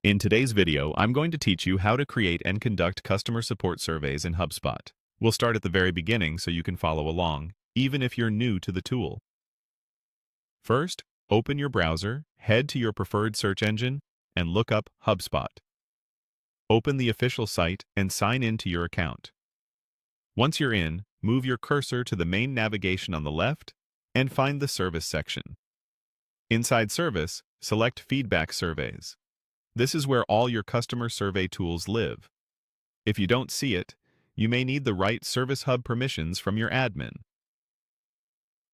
In today's video, I'm going to teach you how to create and conduct customer support surveys in HubSpot. We'll start at the very beginning so you can follow along, even if you're new to the tool. First, open your browser, head to your preferred search engine, and look up HubSpot. Open the official site and sign in to your account. Once you're in, move your cursor to the main navigation on the left and find the Service section. Inside Service, select Feedback Surveys. This is where all your customer survey tools live. If you don't see it, you may need the right Service Hub permissions from your admin.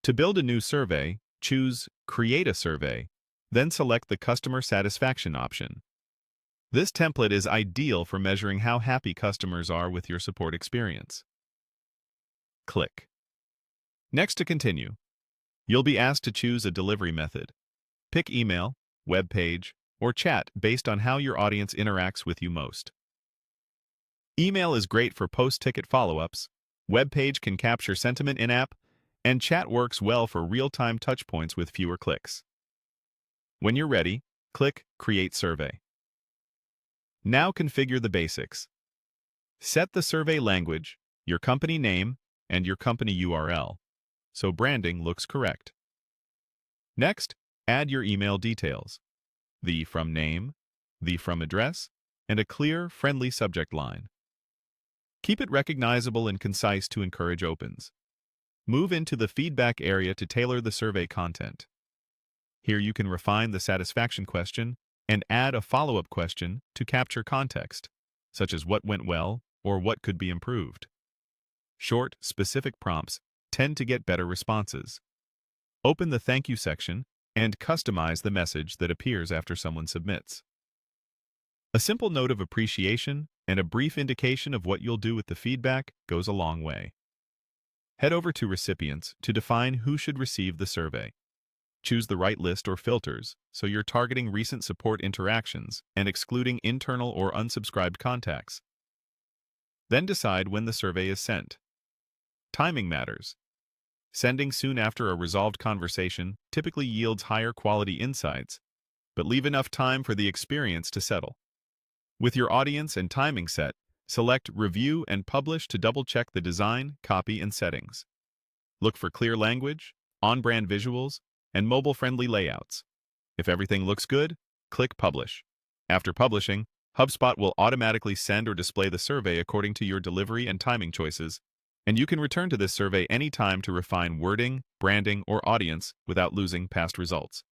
To build a new survey, choose Create a Survey, then select the Customer Satisfaction option. This template is ideal for measuring how happy customers are with your support experience. Click. Next, to continue, you'll be asked to choose a delivery method. Pick email, web page, or chat based on how your audience interacts with you most. Email is great for post-ticket follow-ups, web page can capture sentiment in-app, and chat works well for real-time touchpoints with fewer clicks. When you're ready, click Create Survey. Now configure the basics. Set the survey language, your company name, and your company URL, so branding looks correct. Next, add your email details. The from name, the from address, and a clear, friendly subject line. Keep it recognizable and concise to encourage opens. Move into the feedback area to tailor the survey content. Here you can refine the satisfaction question and add a follow-up question to capture context, such as what went well or what could be improved. Short, specific prompts tend to get better responses. Open the thank you section and customize the message that appears after someone submits. A simple note of appreciation and a brief indication of what you'll do with the feedback goes a long way. Head over to Recipients to define who should receive the survey. Choose the right list or filters so you're targeting recent support interactions and excluding internal or unsubscribed contacts. Then decide when the survey is sent. Timing matters. Sending soon after a resolved conversation typically yields higher quality insights, but leave enough time for the experience to settle. With your audience and timing set, select Review and Publish to double-check the design, copy, and settings. Look for clear language, on-brand visuals, and mobile-friendly layouts. If everything looks good, click Publish. After publishing, HubSpot will automatically send or display the survey according to your delivery and timing choices, and you can return to this survey anytime to refine wording, branding, or audience without losing past results.